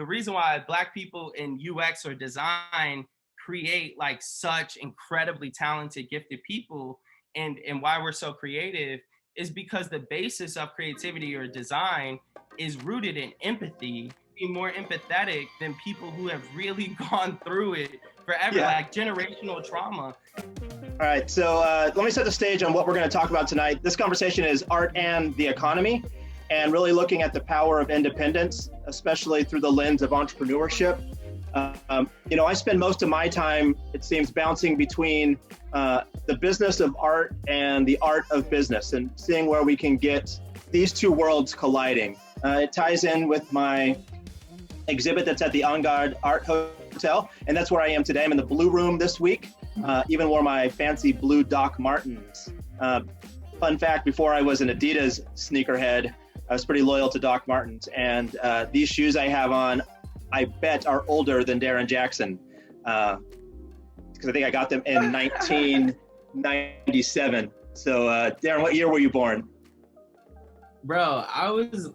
the reason why Black people in UX or design create like such incredibly talented, gifted people, and why we're so creative is because the basis of creativity or design is rooted in empathy. Be more empathetic than people who have really gone through it forever, like generational trauma. All right, so let me set the stage on what we're going to talk about tonight. This conversation is art and the economy, and really looking at the power of independence, especially through the lens of entrepreneurship. I spend most of my time, it seems, bouncing between the business of art and the art of business, and seeing where we can get these two worlds colliding. It ties in with my exhibit that's at the En Garde Art Hotel, and that's where I am today. I'm in the Blue Room this week. Even wore my fancy blue Doc Martens. Fun fact, before I was an Adidas sneakerhead, I was pretty loyal to Doc Martens, and these shoes I have on, I bet are older than Darren Jackson, because I think I got them in 1997. So Darren, what year were you born? Bro,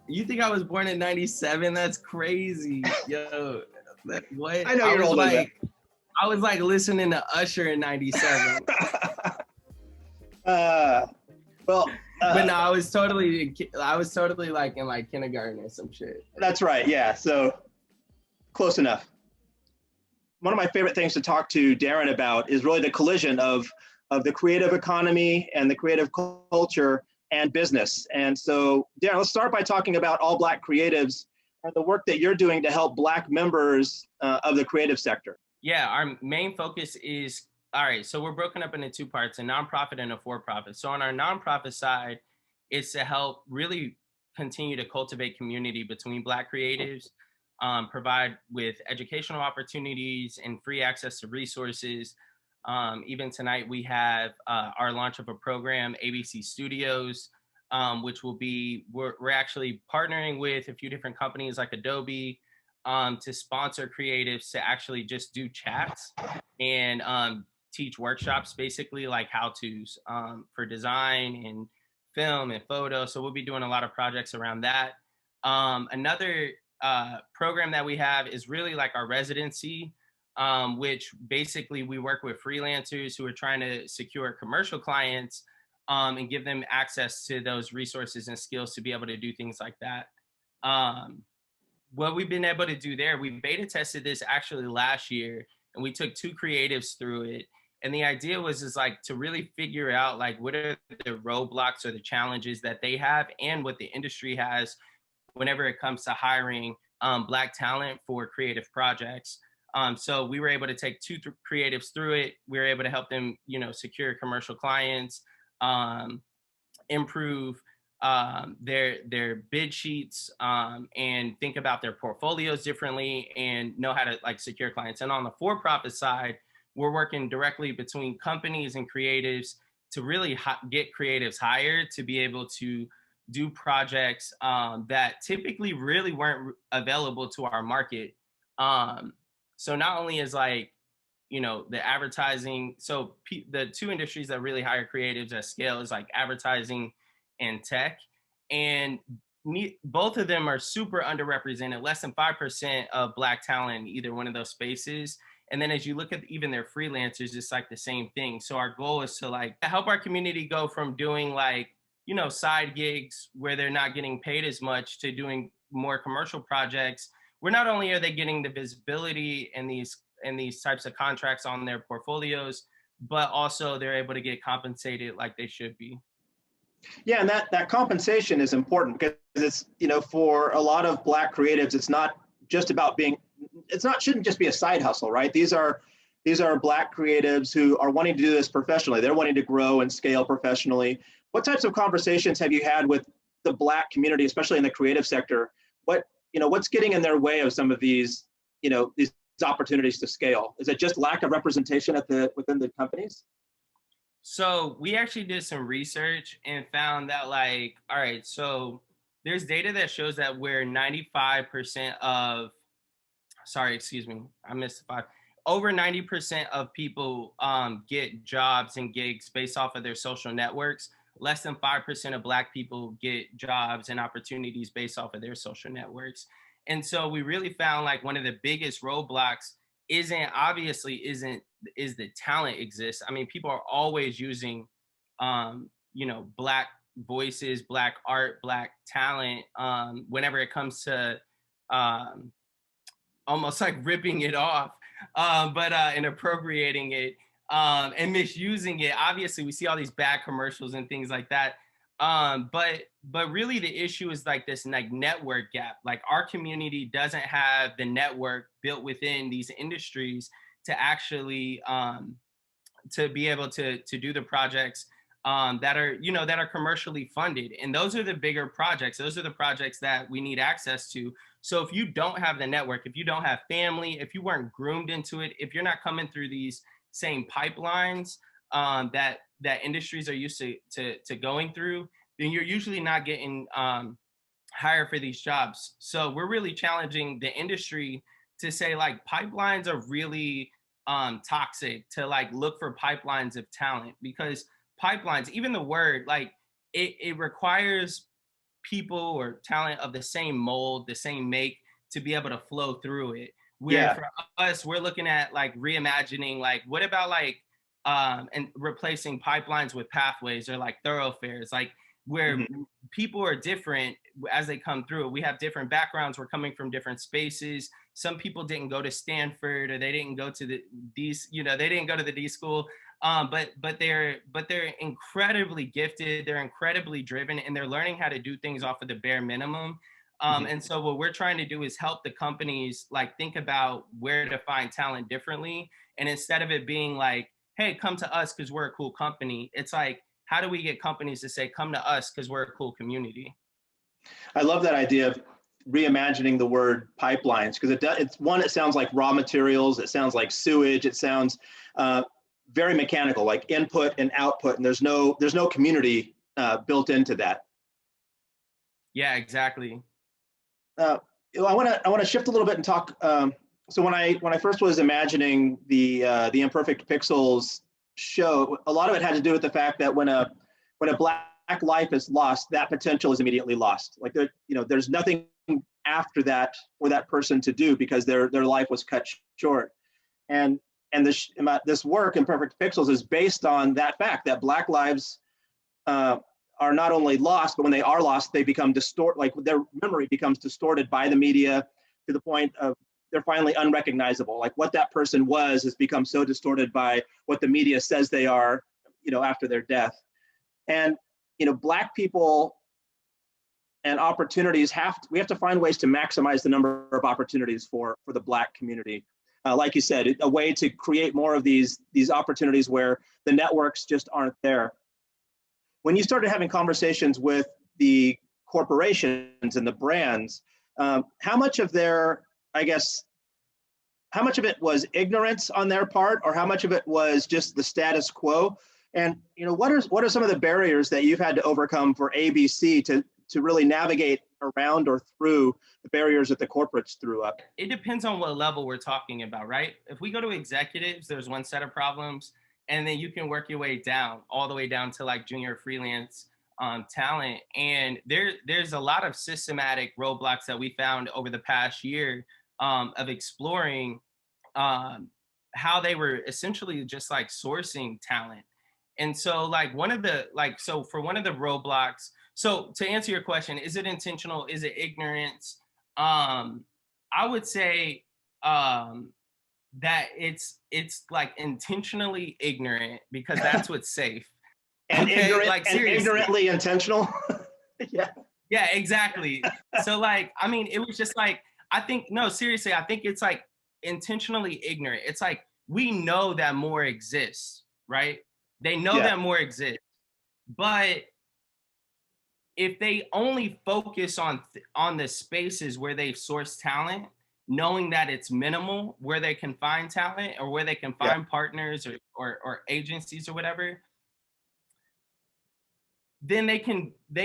you think I was born in 97? That's crazy. Yo, what? I know you're older than that. I was like listening to Usher in 97. But no, I was totally like in like kindergarten or some shit. That's right. Yeah. So close enough. One of my favorite things to talk to Darren about is really the collision of the creative economy and the creative culture and business. And so, Darren, let's start by talking about All Black Creatives and the work that you're doing to help Black members of the creative sector. Yeah, our main focus is, all right, so we're broken up into two parts, a nonprofit and a for-profit. So on our nonprofit side, it's to help really continue to cultivate community between Black creatives, provide with educational opportunities and free access to resources. Even tonight, we have our launch of a program, ABC Studios, which will be, we're actually partnering with a few different companies like Adobe to sponsor creatives to actually just do chats and teach workshops, basically like how-tos for design and film and photo. So we'll be doing a lot of projects around that. Another program that we have is really like our residency, which basically we work with freelancers who are trying to secure commercial clients and give them access to those resources and skills to be able to do things like that. What we've been able to do there, we beta tested this actually last year, and we took 2 creatives through it. And the idea was like to really figure out like what are the roadblocks or the challenges that they have and what the industry has whenever it comes to hiring Black talent for creative projects. So we were able to take 2 creatives through it. We were able to help them, secure commercial clients, improve their bid sheets, and think about their portfolios differently and know how to like secure clients. And on the for-profit side, we're working directly between companies and creatives to really get creatives hired to be able to do projects that typically really weren't available to our market. So not only is like, the advertising, so the 2 industries that really hire creatives at scale is like advertising and tech. And both of them are super underrepresented, less than 5% of Black talent in either one of those spaces. And then as you look at even their freelancers, it's like the same thing. So our goal is to like help our community go from doing like, side gigs where they're not getting paid as much to doing more commercial projects, where not only are they getting the visibility and these types of contracts on their portfolios, but also they're able to get compensated like they should be. Yeah, and that compensation is important because it's, for a lot of Black creatives, it's not just about shouldn't just be a side hustle, right? These are Black creatives who are wanting to do this professionally. They're wanting to grow and scale professionally. What types of conversations have you had with the Black community, especially in the creative sector? What's getting in their way of some of these opportunities to scale? Is it just lack of representation within the companies? So we actually did some research and found that all right, so there's data that shows that where 95% of, I missed 5. Over 90% of people get jobs and gigs based off of their social networks. Less than 5% of Black people get jobs and opportunities based off of their social networks. And so we really found like one of the biggest roadblocks is the talent exists. I mean, people are always using Black voices, Black art, Black talent, whenever it comes to um almost like ripping it off, but and appropriating it, and misusing it. Obviously, we see all these bad commercials and things like that. But really, the issue is like this like network gap. Like our community doesn't have the network built within these industries to actually to be able to do the projects that are that are commercially funded, and those are the bigger projects. Those are the projects that we need access to. So if you don't have the network, if you don't have family, if you weren't groomed into it, if you're not coming through these same pipelines that industries are used to going through, then you're usually not getting hired for these jobs. So we're really challenging the industry to say like pipelines are really toxic, to like look for pipelines of talent, because pipelines, even the word, like it requires people or talent of the same mold, the same make, to be able to flow through it. Where Yeah. for us, we're looking at like reimagining, like what about like and replacing pipelines with pathways or like thoroughfares, like where Hmm. people are different as they come through. We have different backgrounds. We're coming from different spaces. Some people didn't go to Stanford, or they didn't go to they didn't go to the D school. But they're incredibly gifted. They're incredibly driven, and they're learning how to do things off of the bare minimum. Hmm. And so what we're trying to do is help the companies like think about where to find talent differently. And instead of it being like, hey, come to us because we're a cool company, it's like, how do we get companies to say, come to us because we're a cool community? I love that idea of reimagining the word pipelines, because it's one, it sounds like raw materials, it sounds like sewage, it sounds uh, very mechanical, like input and output, and there's no community built into that. Yeah, exactly. uh, I want to shift a little bit and talk. So when I first was imagining the Imperfect Pixels show, a lot of it had to do with the fact that when a black life is lost, that potential is immediately lost. Like there's nothing after that for that person to do, because their life was cut short. And this work, Imperfect Pixels, is based on that fact that black lives uh, are not only lost, but when they are lost, they become like their memory becomes distorted by the media, to the point of they're finally unrecognizable. Like what that person was has become so distorted by what the media says they are, after their death. And black people and opportunities we have to find ways to maximize the number of opportunities for the black community. Like you said, a way to create more of these opportunities where the networks just aren't there. When you started having conversations with the corporations and the brands, how much of I guess, how much of it was ignorance on their part, or how much of it was just the status quo? And what are some of the barriers that you've had to overcome for ABC to really navigate around or through the barriers that the corporates threw up? It depends on what level we're talking about, right? If we go to executives, there's one set of problems, and then you can work your way down, all the way down to like junior freelance talent. And there's a lot of systematic roadblocks that we found over the past year of exploring um, how they were essentially just like sourcing talent. And so like so for one of the roadblocks, so to answer your question, is it intentional? Is it ignorance? Um, I would say um, that it's like intentionally ignorant, because that's what's safe. And Okay, ignorant like and seriously. ignorantly intentional. Yeah. Yeah, exactly. So like, I mean, it was just like, I think, no, seriously, I think it's like intentionally ignorant. It's like we know that more exists, right? They know Yeah. that more exists. But if they only focus on the spaces where they source talent, knowing that it's minimal where they can find talent, or where they can Yeah. find partners, or agencies or whatever, then they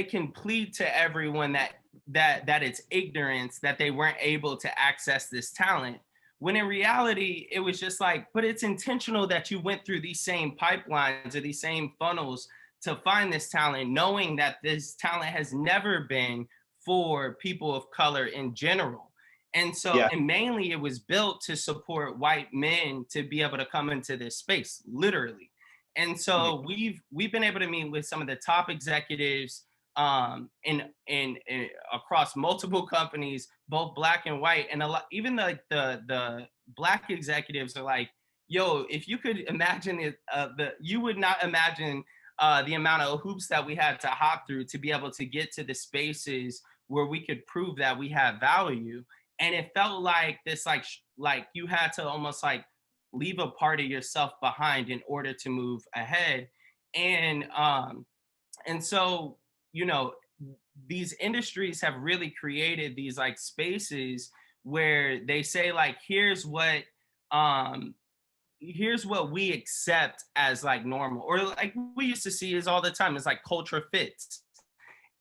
can plead to everyone that it's ignorance that they weren't able to access this talent, when in reality it was just like, but it's intentional that you went through these same pipelines or these same funnels to find this talent, knowing that this talent has never been for people of color in general. And so, Yeah. and mainly it was built to support white men to be able to come into this space, literally. And Mhm. so we've been able to meet with some of the top executives in across multiple companies, both black and white, and a lot, even the black executives are like, yo, if you could imagine it, you would not imagine the amount of hoops that we had to hop through to be able to get to the spaces where we could prove that we have value. And it felt like this, like you had to almost like leave a part of yourself behind in order to move ahead. And um and so, you know, these industries have really created these like spaces where they say like, um here's what we accept as like normal, or like we used to see is all the time is like culture fits.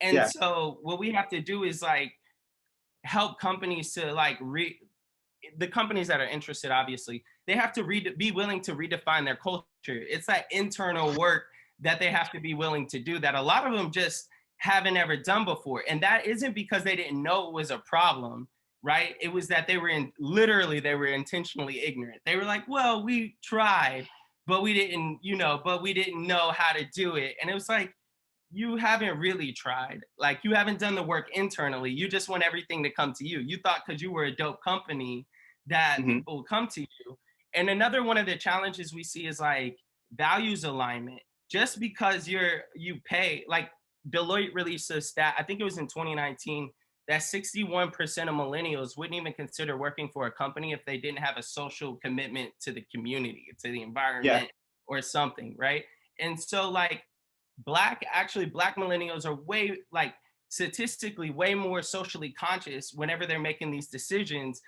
And Yeah. so what we have to do is like help companies to like the companies that are interested, obviously they have to be willing to redefine their culture. It's that internal work that they have to be willing to do that a lot of them just haven't ever done before. And that isn't because they didn't know it was a problem, right? It was that they were intentionally ignorant. They were like, well, we tried, but we didn't, but we didn't know how to do it. And it was like, you haven't really tried. Like, you haven't done the work internally. You just want everything to come to you. You thought because you were a dope company that Hmm. people will come to you. And another one of the challenges we see is like values alignment. Just because you pay, like Deloitte released a stat, I think it was in 2019, that 61% of millennials wouldn't even consider working for a company if they didn't have a social commitment to the community, to the Yeah. environment, or something, right? And so like black millennials are way, like, statistically way more socially conscious whenever they're making these decisions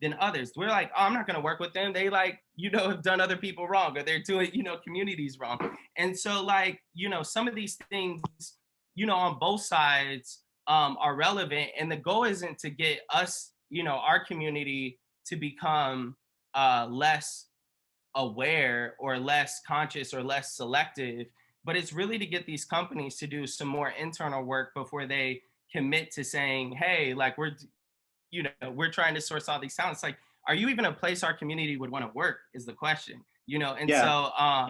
than others. We're like, oh, I'm not going to work with them. They, like, have done other people wrong, or they're doing, communities wrong. And so, like, some of these things, on both sides, are relevant. And the goal isn't to get us, our community, to become less aware or less conscious or less selective, but it's really to get these companies to do some more internal work before they commit to saying, hey, like, we're trying to source all these talents. Like, are you even a place our community would want to work, is the question. And Yeah.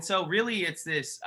so really it's this,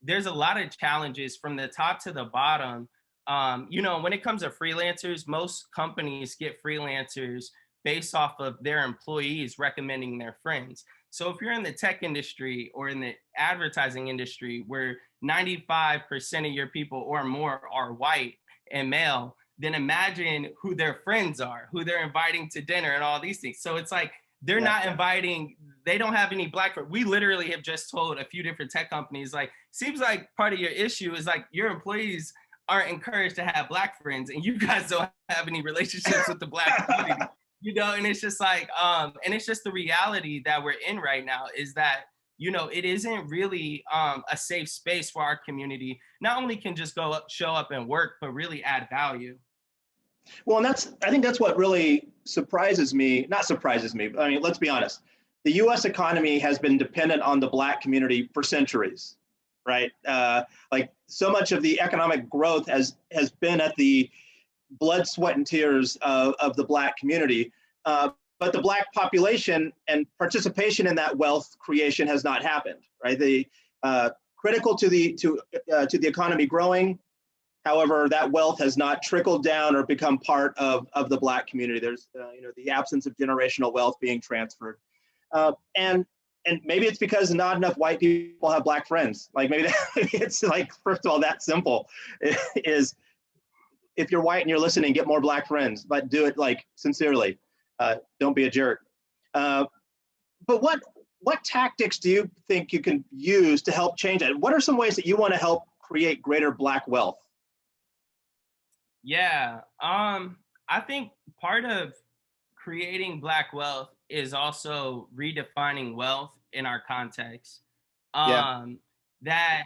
there's a lot of challenges from the top to the bottom. When it comes to freelancers, most companies get freelancers based off of their employees recommending their friends. So if you're in the tech industry or in the advertising industry where 95% of your people or more are white and male, then imagine who their friends are, who they're inviting to dinner and all these things. So it's like they're Yeah. not inviting, they don't have any black friends. We literally have just told a few different tech companies, like, seems like part of your issue is like your employees aren't encouraged to have black friends, and you guys don't have any relationships with the black community. And it's just like, and it's just the reality that we're in right now, is that, it isn't really a safe space for our community. Not only can just go up, show up and work, but really add value. Well, and I think that's what really surprises me. Not surprises me, but I mean, let's be honest. The U.S. economy has been dependent on the Black community for centuries, right? Like, so much of the economic growth has been at the blood, sweat, and tears of the Black community. But the Black population and participation in that wealth creation has not happened, right? The critical to the economy growing. However, that wealth has not trickled down or become part of the Black community. There's the absence of generational wealth being transferred, and maybe it's because not enough white people have Black friends. Like, maybe it's like, first of all, that simple is, if you're white and you're listening, get more Black friends, but do it like sincerely. Don't be a jerk. But what tactics do you think you can use to help change that? What are some ways that you want to help create greater Black wealth? Yeah. I think part of creating Black wealth is also redefining wealth in our context. Yeah. That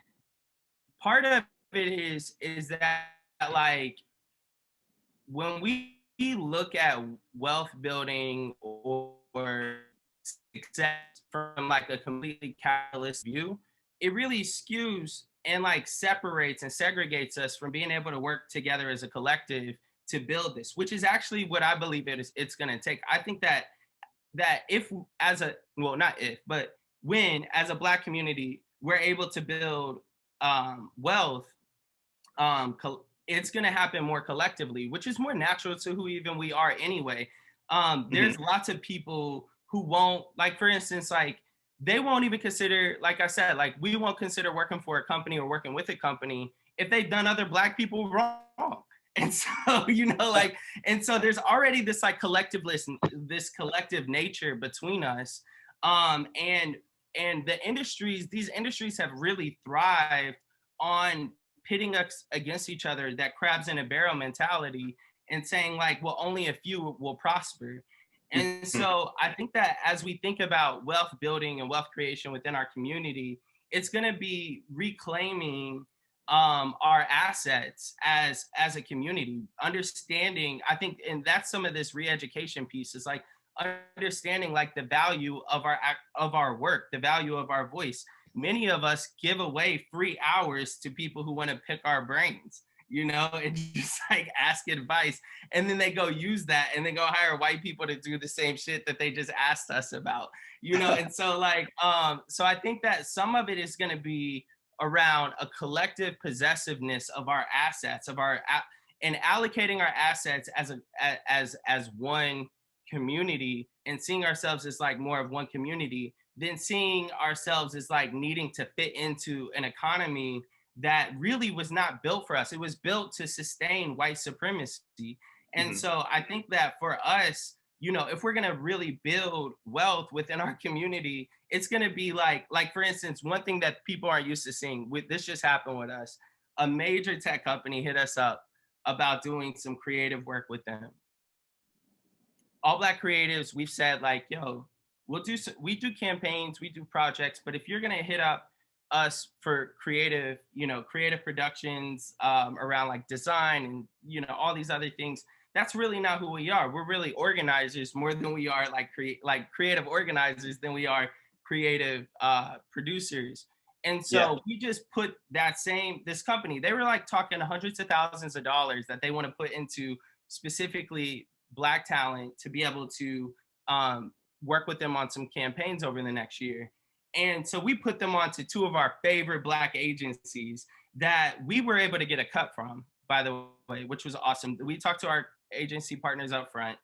part of it is that, like, when we look at wealth building or success from like a completely capitalist view, it really skews and like separates and segregates us from being able to work together as a collective to build this, which is actually what I believe it's going to take. I think that if as a, well, not if, but when as a Black community, we're able to build wealth, it's going to happen more collectively, which is more natural to who even we are anyway. There's lots of people who won't, like, for instance, like, they won't even consider, like I said, like, we won't consider working for a company or working with a company if they've done other Black people wrong. And so, like, and so there's already this like this collective nature between us. And these industries have really thrived on pitting us against each other, that crabs in a barrel mentality, and saying like, well, only a few will prosper. And so I think that as we think about wealth building and wealth creation within our community, it's going to be reclaiming our assets as a community, understanding, I think, and that's some of this re-education piece, is like understanding like the value of our work, the value of our voice. Many of us give away free hours to people who want to pick our brains, and just like ask advice. And then they go use that and then go hire white people to do the same shit that they just asked us about, And so like, so I think that some of it is going to be around a collective possessiveness of our assets, and allocating our assets as one community, and seeing ourselves as like more of one community, than seeing ourselves as like needing to fit into an economy that really was not built for us. It was built to sustain white supremacy. And so I think that for us, if we're going to really build wealth within our community, it's going to be like for instance, one thing that people aren't used to seeing, this just happened with us. A major tech company hit us up about doing some creative work with them. All Black creatives, we've said like, yo, we do campaigns, we do projects, but if you're going to hit up us for creative productions around like design and, all these other things, that's really not who we are. We're really organizers more than we are like creative organizers than we are creative producers. And so we just put this company, they were like talking hundreds of thousands of dollars that they want to put into specifically Black talent to be able to work with them on some campaigns over the next year. And so we put them on to two of our favorite Black agencies that we were able to get a cut from, by the way, which was awesome. We talked to our agency partners up front.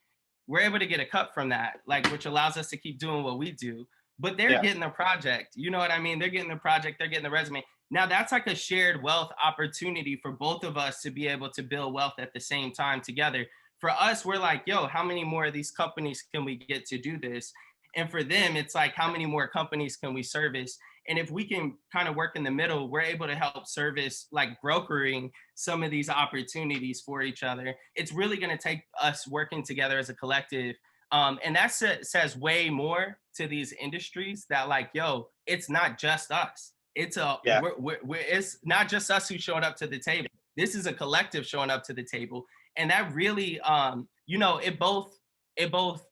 We're able to get a cut from that, like, which allows us to keep doing what we do. But they're getting the project. You know what I mean? They're getting the project. They're getting the resume. Now that's like a shared wealth opportunity for both of us to be able to build wealth at the same time together. For us, we're like, yo, how many more of these companies can we get to do this? And for them, it's like, how many more companies can we service? And if we can kind of work in the middle, we're able to help service, like brokering some of these opportunities for each other. It's really going to take us working together as a collective. And that says way more to these industries, that like, yo, it's not just us. It's it's not just us who showed up to the table. This is a collective showing up to the table. And that really, it both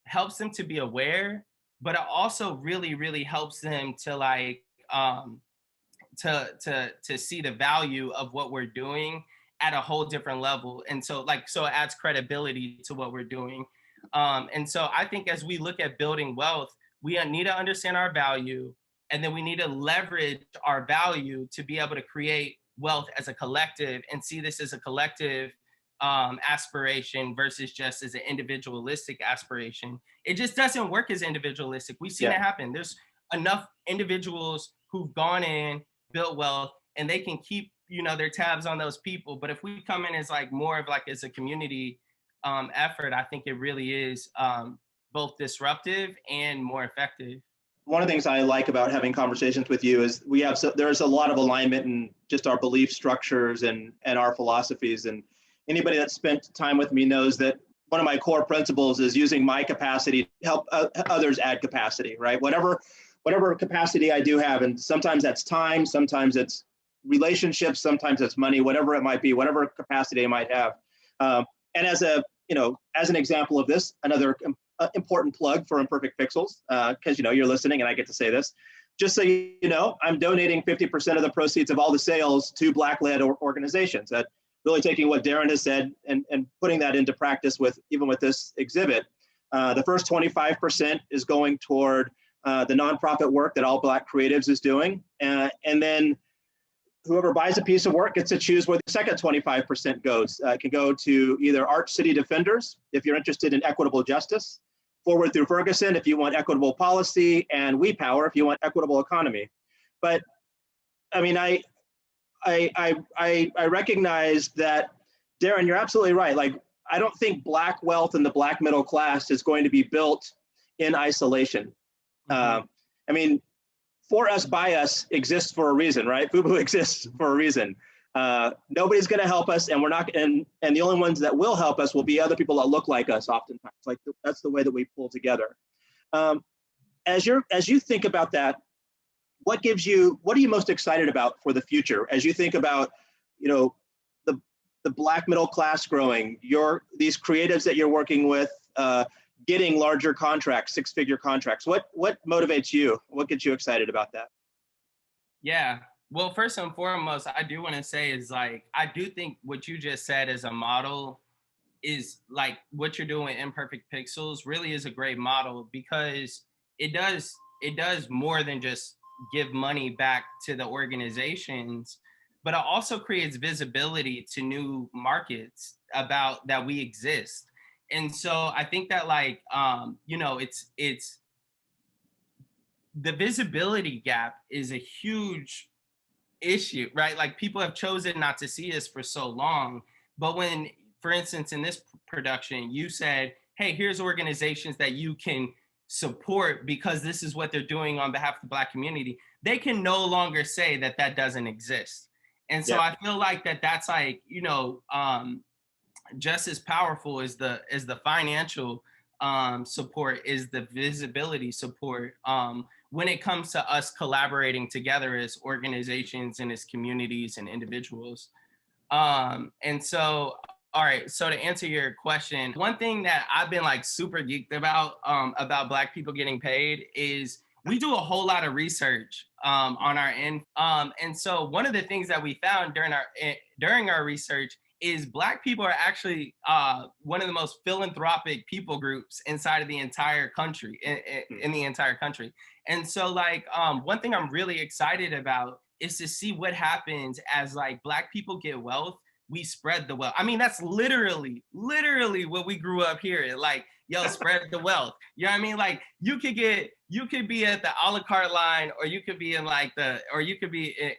helps them to be aware, but it also really, really helps them to like, to see the value of what we're doing at a whole different level. And so it adds credibility to what we're doing. And so I think as we look at building wealth, we need to understand our value, and then we need to leverage our value to be able to create wealth as a collective, and see this as a collective aspiration versus just as an individualistic aspiration. It just doesn't work as individualistic. We've seen it happen. There's enough individuals who've gone in, built wealth, and they can keep, their tabs on those people. But if we come in as like more of like as a community effort, I think it really is both disruptive and more effective. One of the things I like about having conversations with you is there's a lot of alignment in just our belief structures and our philosophies. And anybody that's spent time with me knows that one of my core principles is using my capacity to help others add capacity, right? Whatever capacity I do have, and sometimes that's time, sometimes it's relationships, sometimes it's money, whatever it might be, whatever capacity I might have. And as an example of this, another important plug for Imperfect Pixels, because you're listening and I get to say this. Just so you know, I'm donating 50% of the proceeds of all the sales to Black-led organizations. That really taking what Darren has said and putting that into practice with even with this exhibit. The first 25% is going toward the nonprofit work that All Black Creatives is doing. And then whoever buys a piece of work gets to choose where the second 25% goes. It can go to either Arch City Defenders, if you're interested in equitable justice, Forward Through Ferguson, if you want equitable policy, and We Power, if you want equitable economy. But I mean, I recognize that, Darren, you're absolutely right. Like, I don't think Black wealth and the Black middle class is going to be built in isolation. I mean, For Us, By Us exists for a reason, right? FUBU exists for a reason. Nobody's going to help us, and we're not. And the only ones that will help us will be other people that look like us. Oftentimes, like that's the way that we pull together. As you think about that, what are you most excited about for the future? As you think about, the Black middle class growing, these creatives that you're working with, getting larger contracts, six-figure contracts. What motivates you? What gets you excited about that? Yeah. Well, first and foremost, I do want to say is like, I do think what you just said as a model is like what you're doing with Imperfect Pixels really is a great model, because it does more than just give money back to the organizations, but it also creates visibility to new markets about that we exist. And so I think that like, it's the visibility gap is a huge issue, right? Like people have chosen not to see us for so long. But when, for instance, in this production, you said, hey, here's organizations that you can support because this is what they're doing on behalf of the Black community, they can no longer say that that doesn't exist. And so I feel like that's like, just as powerful as the financial support is the visibility support when it comes to us collaborating together as organizations and as communities and individuals. And so, all right, so to answer your question, one thing that I've been like super geeked about Black people getting paid is we do a whole lot of research on our end. And so one of the things that we found during our research is Black people are actually one of the most philanthropic people groups inside of the entire country, in the entire country. And so like one thing I'm really excited about is to see what happens as like Black people get wealth, we spread the wealth. I mean, that's literally what we grew up here. Like, yo, spread the wealth. You know what I mean? Like you could be at the a la carte line, or you could be in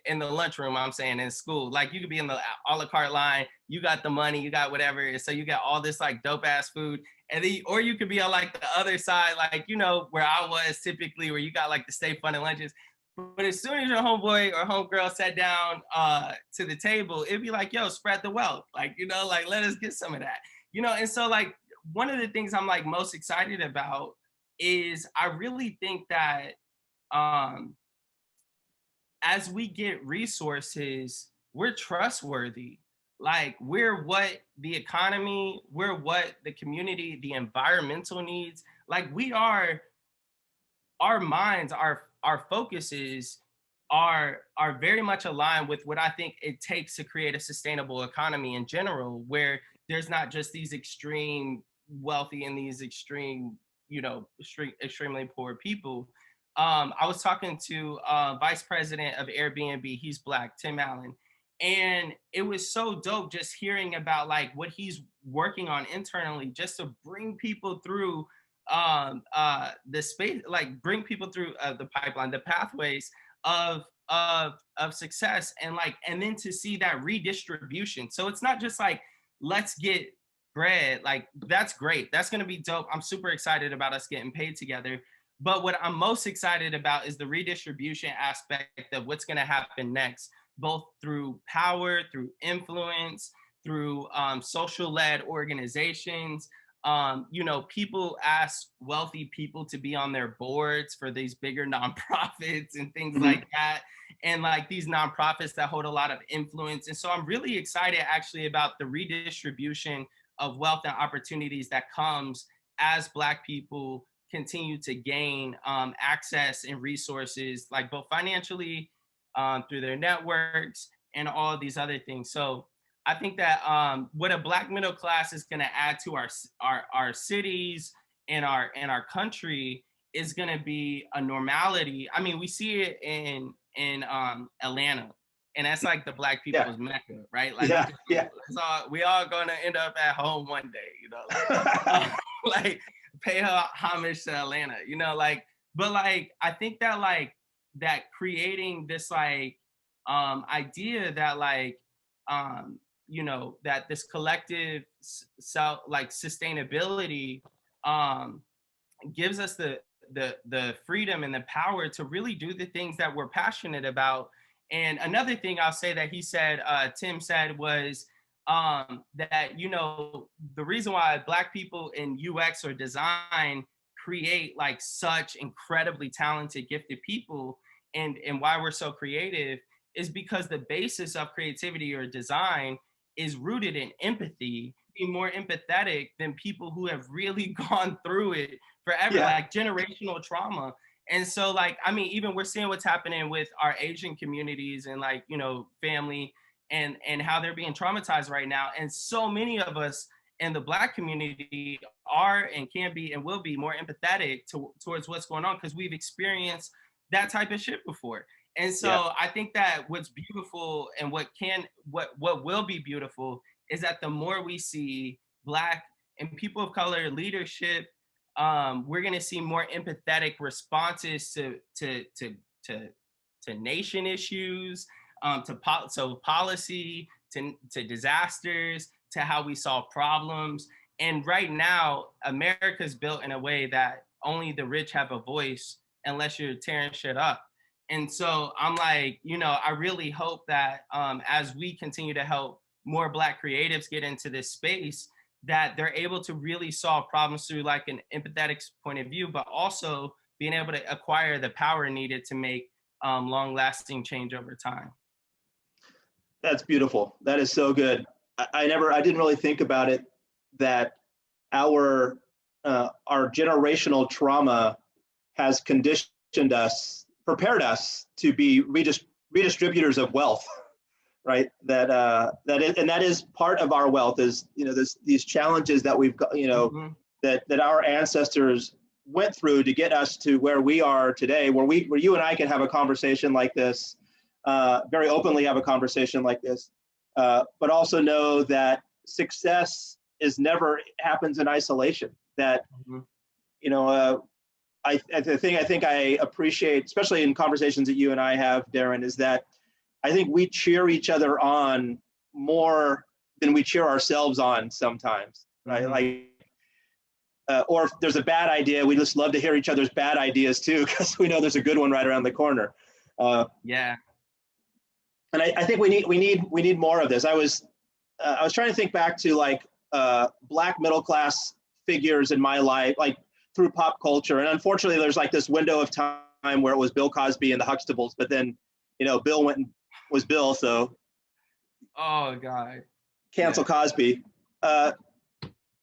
in the lunchroom, I'm saying, in school. Like you could be in the a la carte line, you got the money, you got whatever. So you got all this like dope ass food. And then, or you could be on like the other side, like, where I was typically, where you got like the stay funded lunches. But as soon as your homeboy or homegirl sat down to the table, it'd be like, yo, spread the wealth. Like, like let us get some of that. And so like one of the things I'm like most excited about is I really think that as we get resources, we're trustworthy. Like we're what the economy, we're what the community, the environmental needs. Like we are, our minds, our focuses are very much aligned with what I think it takes to create a sustainable economy in general, where there's not just these extreme wealthy and these extreme, extremely poor people. I was talking to Vice President of Airbnb, he's Black, Tim Allen, and it was so dope just hearing about like what he's working on internally, just to bring people through the space, like bring people through the pipeline, the pathways of success, and then to see that redistribution. So it's not just like, let's get bread. Like that's great, that's going to be dope. I'm super excited about us getting paid together, but what I'm most excited about is the redistribution aspect of what's going to happen next, both through power, through influence, through social-led organizations. People ask wealthy people to be on their boards for these bigger nonprofits and things like that. And like these nonprofits that hold a lot of influence. And so I'm really excited actually about the redistribution of wealth and opportunities that comes as Black people continue to gain access and resources, like both financially, through their networks and all these other things. So I think that what a Black middle class is going to add to our cities and our country is going to be a normality. I mean, we see it in Atlanta, and that's like the Black Yeah, people's mecca, right? Like yeah, yeah. we all going to end up at home one day, you know, like like pay her homage to Atlanta, you know, like. But like, I think that like that creating this like idea that like you know, that this collective self like sustainability um gives us the freedom and the power to really do the things that we're passionate about. And another thing I'll say that he said, Tim said, was that, you know, the reason why Black people in UX or design create like such incredibly talented, gifted people, and why we're so creative is because the basis of creativity or design is rooted in empathy. Be more empathetic than people who have really gone through it forever, Yeah. like generational trauma. And so, like, I mean, even we're seeing what's happening with our Asian communities and like, you know, family and how they're being traumatized right now. And so many of us in the Black community are and can be and will be more empathetic towards what's going on because we've experienced that type of shit before. And Yeah. so I think that what's beautiful and what will be beautiful is that the more we see Black and people of color leadership, we're going to see more empathetic responses to to nation issues, so policy, to disasters, to how we solve problems. And right now, America's built in a way that only the rich have a voice unless you're tearing shit up. And so I'm like, you know, I really hope that as we continue to help more Black creatives get into this space, that they're able to really solve problems through like an empathetic point of view, but also being able to acquire the power needed to make long-lasting change over time. That's beautiful. That is so good. I didn't really think about it that our our generational trauma has conditioned us, prepared us to be redistributors of wealth, right? And that is part of our wealth is, you know, these challenges that we've got, you know, Mm-hmm. that our ancestors went through to get us to where we are today, where you and I can have a conversation like this, very openly have a conversation like this, but also know that success is never happens in isolation. That, Mm-hmm. you know, the thing I think I appreciate, especially in conversations that you and I have, Darren, is that I think we cheer each other on more than we cheer ourselves on sometimes, right? Mm-hmm. Like, or if there's a bad idea, we just love to hear each other's bad ideas too, because we know there's a good one right around the corner. Yeah. And I think we need more of this. I was trying to think back to like Black middle class figures in my life, like through pop culture. And unfortunately, there's like this window of time where it was Bill Cosby and the Huxtables, but then, you know, Bill went and was Bill, so Oh God. cancel Yeah. Cosby.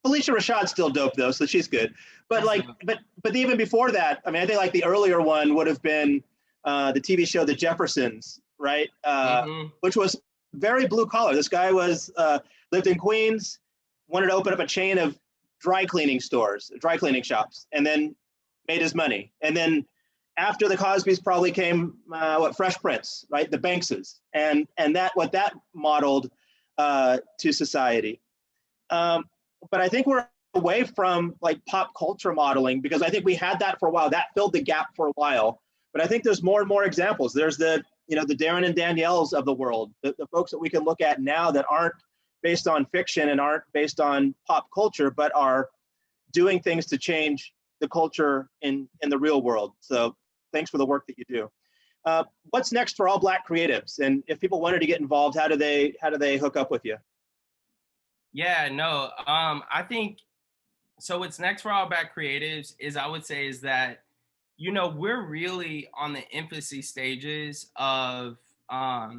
Felicia Rashad's still dope though, so she's good. But She's like, but even before that, I mean, I think like the earlier one would have been the TV show The Jeffersons, right? mm-hmm. Which was very blue collar. This guy was lived in Queens, wanted to open up a chain of dry cleaning shops, and then made his money. And then after the Cosbys probably came Fresh Prince, right? The Bankses, and that what that modeled to society. But I think we're away from like pop culture modeling because I think we had that for a while. That filled the gap for a while. But I think there's more and more examples. There's the, you know, the Darren and Danielles of the world, the folks that we can look at now that aren't based on fiction and aren't based on pop culture, but are doing things to change the culture in the real world. So thanks for the work that you do. What's next for All Black Creatives? And if people wanted to get involved, how do they hook up with you? Yeah, no. I think so. What's next for All Black Creatives is, I would say, is that, you know, we're really on the infancy stages of uh,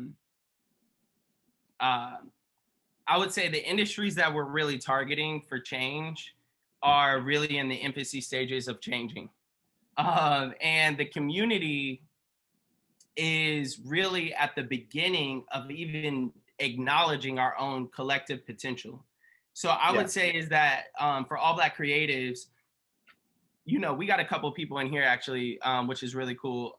I would say the industries that we're really targeting for change are really in the infancy stages of changing. And the community is really at the beginning of even acknowledging our own collective potential. So I Yeah. would say is that for all Black creatives, we got a couple people in here actually, which is really cool.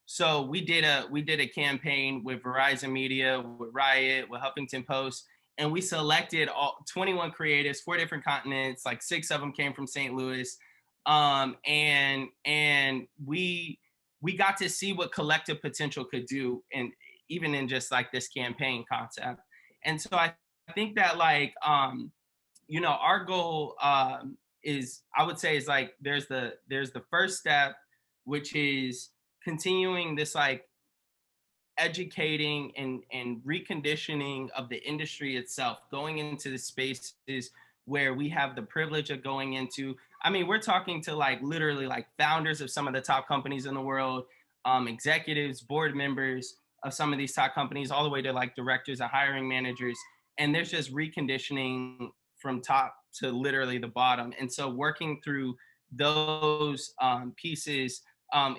So we did a campaign with Verizon Media, with Riot, with Huffington Post, and we selected all 21 creatives, 4 different continents, like 6 of them came from St. Louis, and we got to see what collective potential could do, and even in just like this campaign concept. And so I think that like our goal is, I would say, is like there's the first step, which is continuing this like educating and reconditioning of the industry itself, going into the spaces where we have the privilege of going into. I mean, we're talking to like literally like founders of some of the top companies in the world, executives, board members of some of these top companies, all the way to like directors and hiring managers. And there's just reconditioning from top to literally the bottom. And so working through those pieces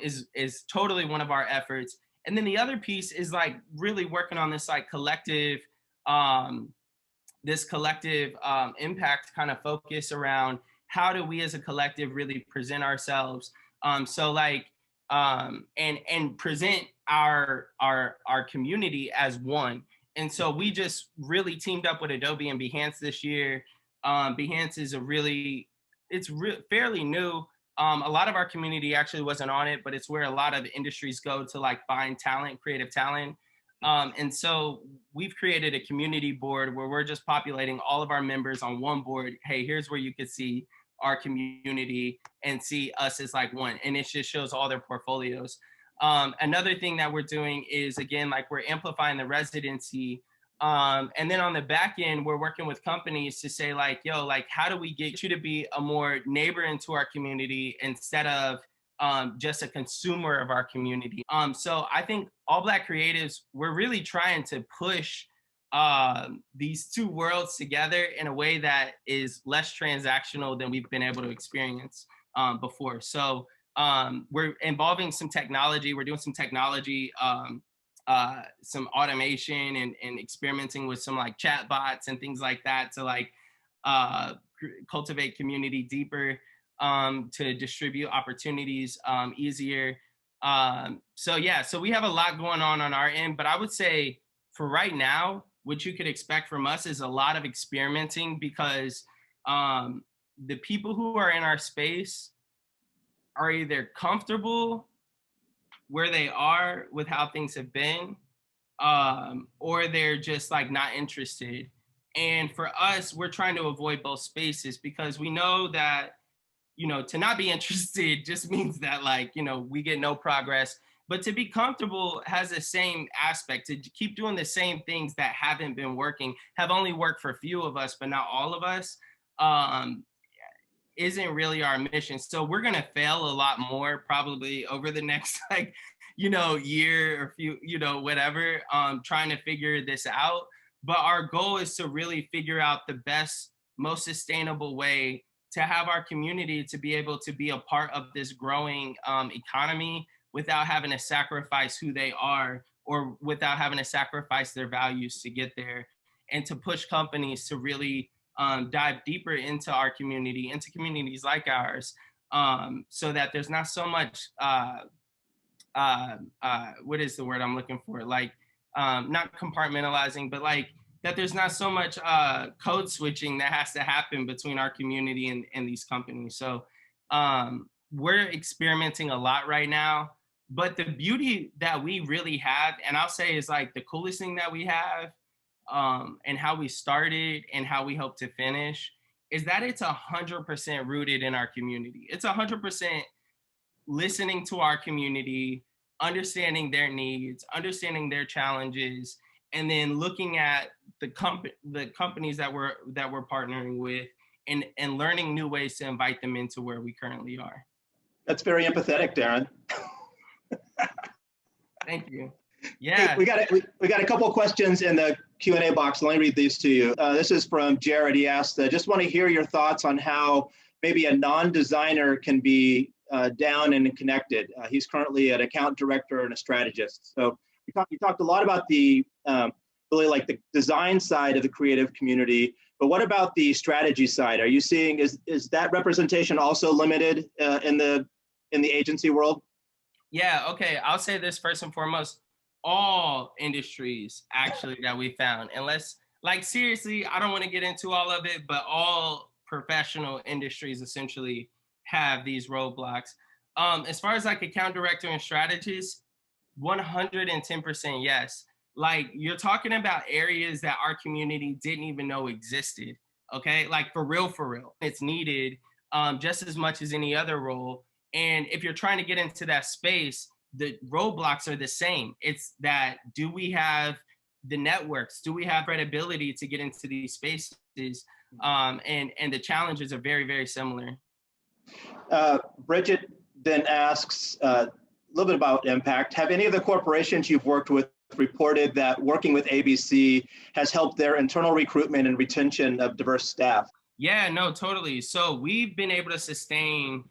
is totally one of our efforts. And then the other piece is like really working on this like collective impact kind of focus around how do we as a collective really present ourselves. So like and present our community as one. And so we just really teamed up with Adobe and Behance this year. Behance is fairly new. A lot of our community actually wasn't on it, but it's where a lot of industries go to like find talent, creative talent. And so we've created a community board where we're just populating all of our members on one board. Hey, here's where you could see our community and see us as like one. And it just shows all their portfolios. Another thing that we're doing is, again, like we're amplifying the residency. And then on the back end, we're working with companies to say like, yo, like, how do we get you to be a more neighbor into our community instead of just a consumer of our community? So I think all Black creatives, we're really trying to push these two worlds together in a way that is less transactional than we've been able to experience before. So we're involving some technology. We're doing some technology, some automation and experimenting with some like chat bots and things like that to like cultivate community deeper, to distribute opportunities easier. So we have a lot going on our end, but I would say for right now, what you could expect from us is a lot of experimenting, because the people who are in our space are either comfortable where they are with how things have been, or they're just like not interested. And for us, we're trying to avoid both spaces, because we know that, to not be interested just means that like, we get no progress. But to be comfortable has the same aspect. To keep doing the same things that haven't been working, have only worked for a few of us, but not all of us, isn't really our mission. So we're going to fail a lot more probably over the next like, year or few, whatever, trying to figure this out. But our goal is to really figure out the best, most sustainable way to have our community to be able to be a part of this growing economy without having to sacrifice who they are, or without having to sacrifice their values to get there, and to push companies to really dive deeper into our community, into communities like ours, so that there's not so much, what is the word I'm looking for? Like, not compartmentalizing, but like that there's not so much code switching that has to happen between our community and these companies. So we're experimenting a lot right now. But the beauty that we really have, and I'll say is like the coolest thing that we have, and how we started and how we hope to finish, is that it's 100% rooted in our community. It's 100% listening to our community, understanding their needs, understanding their challenges, and then looking at the companies that we're partnering with, and learning new ways to invite them into where we currently are. That's very empathetic, Darren. Thank you. Yeah. Hey, we got a couple of questions in the Q&A box. Let me read these to you. This is from Jared. He asked, just want to hear your thoughts on how maybe a non-designer can be down and connected. He's currently an account director and a strategist. So you talked a lot about the really like the design side of the creative community. But what about the strategy side? Are you seeing, is that representation also limited in the agency world? Yeah, okay. I'll say this first and foremost. All industries actually that we found, unless like seriously, I don't want to get into all of it, but all professional industries essentially have these roadblocks. As far as like account director and strategist, 110% yes. Like you're talking about areas that our community didn't even know existed. Okay, like for real, for real. It's needed just as much as any other role. And if you're trying to get into that space, the roadblocks are the same. It's that, do we have the networks? Do we have credibility to get into these spaces? And the challenges are very, very similar. Bridget then asks a little bit about impact. Have any of the corporations you've worked with reported that working with ABC has helped their internal recruitment and retention of diverse staff? Yeah, no, totally. So we've been able to sustain.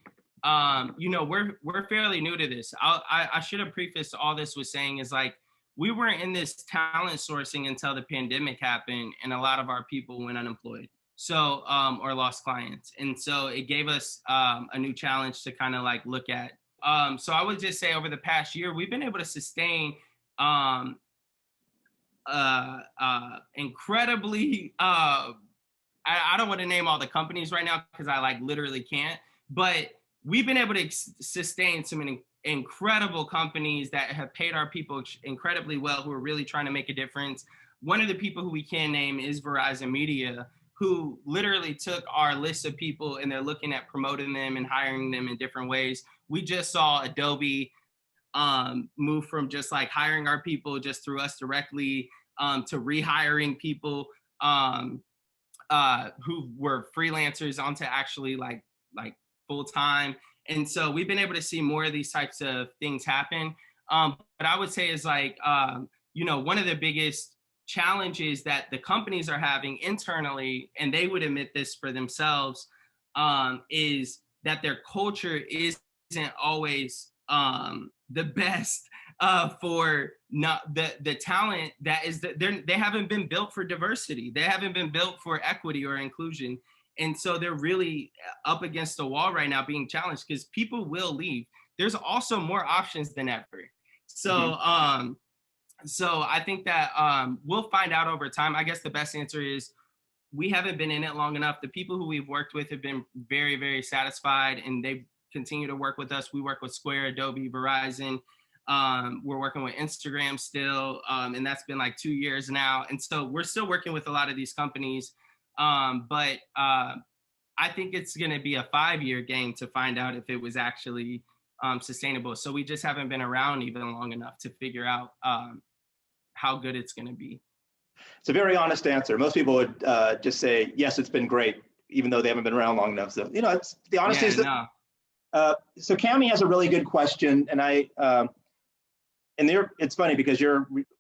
We're fairly new to this. I should have prefaced all this with saying is like we weren't in this talent sourcing until the pandemic happened, and a lot of our people went unemployed, so or lost clients, and so it gave us a new challenge to kind of like look at. So I would just say over the past year, we've been able to sustain incredibly. I don't want to name all the companies right now because I like literally can't, but we've been able to sustain some incredible companies that have paid our people incredibly well, who are really trying to make a difference. One of the people who we can name is Verizon Media, who literally took our list of people and they're looking at promoting them and hiring them in different ways. We just saw Adobe move from just like hiring our people just through us directly to rehiring people who were freelancers onto actually like full time. And so we've been able to see more of these types of things happen. But I would say is like, one of the biggest challenges that the companies are having internally, and they would admit this for themselves, is that their culture isn't always the best for not the talent that is that they haven't been built for diversity. They haven't been built for equity or inclusion. And so they're really up against the wall right now being challenged because people will leave. There's also more options than ever. So, so I think that we'll find out over time. I guess the best answer is we haven't been in it long enough. The people who we've worked with have been very, very satisfied, and they continue to work with us. We work with Square, Adobe, Verizon. We're working with Instagram still, and that's been like 2 years now. And so we're still working with a lot of these companies. But I think it's going to be a 5-year game to find out if it was actually sustainable. So we just haven't been around even long enough to figure out how good it's going to be. It's a very honest answer. Most people would just say, yes, it's been great, even though they haven't been around long enough. So, it's the honesty. So Cami has a really good question, and it's funny because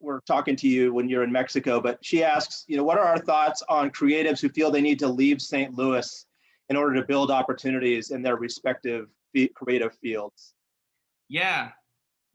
we're talking to you when you're in Mexico, but she asks, what are our thoughts on creatives who feel they need to leave St. Louis in order to build opportunities in their respective creative fields? Yeah,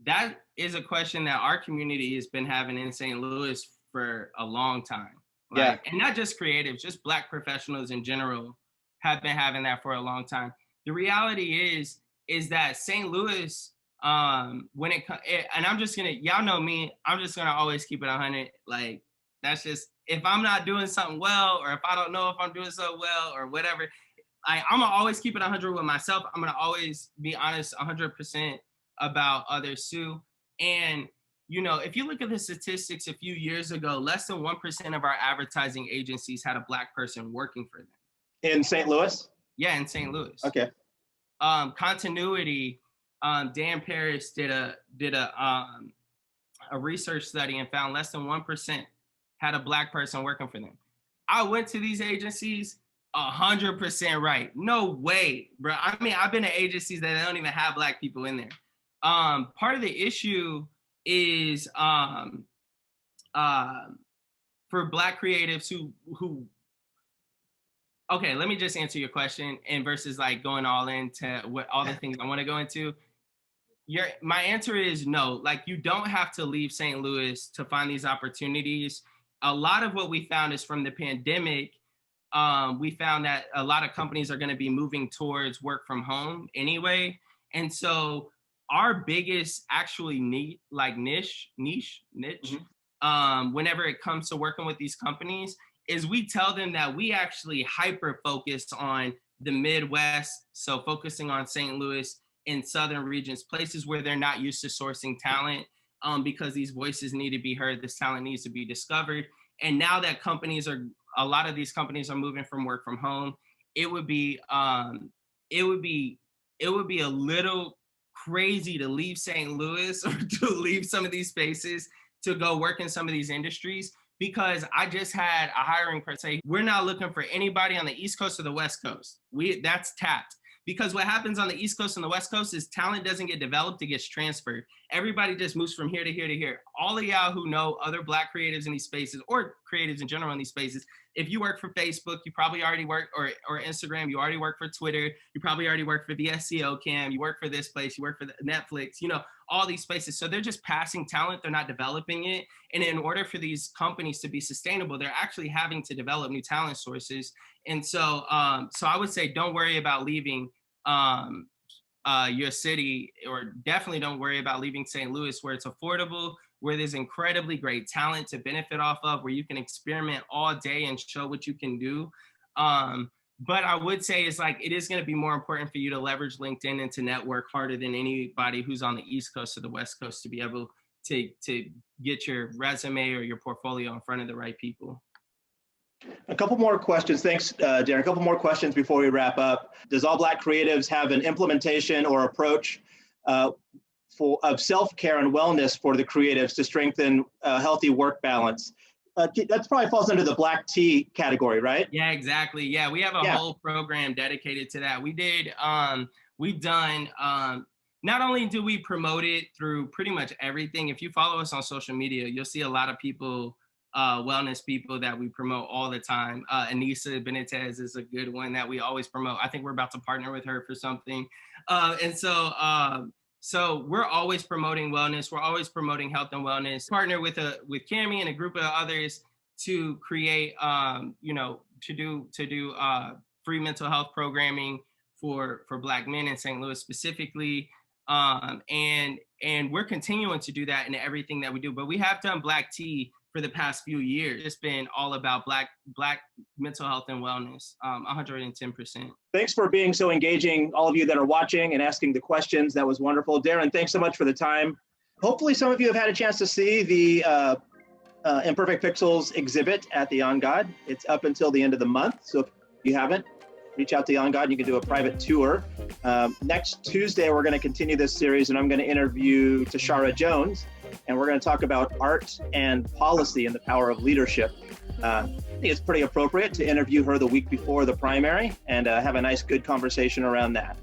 that is a question that our community has been having in St. Louis for a long time. And not just creatives, just Black professionals in general have been having that for a long time. The reality is that St. Louis, and I'm just gonna, y'all know me, I'm just gonna always keep it 100. Like, that's just, if I'm not doing something well, or if I don't know if I'm doing so well or whatever, I'm gonna always keep it 100 with myself. I'm gonna always be honest 100% about others too. And if you look at the statistics a few years ago, less than 1% of our advertising agencies had a Black person working for them. In St. Louis? Yeah, in St. Louis. Okay. Continuity. Dan Paris did a research study and found less than 1% had a Black person working for them. I went to these agencies 100% right. No way, bro. I mean, I've been to agencies that don't even have Black people in there. Part of the issue is for Black creatives who okay, let me just answer your question, and versus like going all into what all the things I want to go into. My answer is no. Like, you don't have to leave St. Louis to find these opportunities. a lot of what we found is from the pandemic. We found that a lot of companies are going to be moving towards work from home anyway. And so our biggest actually niche, whenever it comes to working with these companies, is we tell them that we actually hyper focus on the Midwest. So focusing on St. Louis and southern regions, places where they're not used to sourcing talent, because these voices need to be heard, this talent needs to be discovered. And now that a lot of these companies are moving from work from home, it would be it would be it would be a little crazy to leave St. Louis or to leave some of these spaces to go work in some of these industries, because I just had a hiring person say, we're not looking for anybody on the East Coast or the West Coast. That's tapped. Because what happens on the East Coast and the West Coast is talent doesn't get developed, it gets transferred. Everybody just moves from here to here to here. All of y'all who know other Black creatives in these spaces, or creatives in general in these spaces, if you work for Facebook, you probably already work, or Instagram, you already work for Twitter, you probably already work for the SEO cam, you work for this place, you work for Netflix, all these places. So they're just passing talent, they're not developing it. And in order for these companies to be sustainable, they're actually having to develop new talent sources. And so I would say don't worry about leaving your city, or definitely don't worry about leaving St. Louis, where it's affordable, where there's incredibly great talent to benefit off of, where you can experiment all day and show what you can do. But I would say it is going to be more important for you to leverage LinkedIn and to network harder than anybody who's on the East Coast or the West Coast to be able to get your resume or your portfolio in front of the right people. A couple more questions. Thanks, Darren. A couple more questions before we wrap up. Does All Black Creatives have an implementation or approach of self-care and wellness for the creatives to strengthen a healthy work balance? That probably falls under the Black tea category, right? Yeah, exactly. Yeah, we have a whole program dedicated to that. We've done, not only do we promote it through pretty much everything. If you follow us on social media, you'll see a lot of people, wellness people that we promote all the time. Anissa Benitez is a good one that we always promote. I think we're about to partner with her for something. So we're always promoting wellness. We're always promoting health and wellness. Partner with Cami and a group of others to create, to do free mental health programming for Black men in St. Louis specifically. And we're continuing to do that in everything that we do. But we have done Black tea for the past few years. It's been all about Black mental health and wellness, 110%. Thanks for being so engaging, all of you that are watching and asking the questions. That was wonderful. Darren, thanks so much for the time. Hopefully some of you have had a chance to see the Imperfect Pixels exhibit at the On God. It's up until the end of the month. So if you haven't, reach out to the On God and you can do a private tour. Next Tuesday, we're going to continue this series, and I'm going to interview Tashara Jones, and we're going to talk about art and policy and the power of leadership. I think it's pretty appropriate to interview her the week before the primary and have a nice, good conversation around that.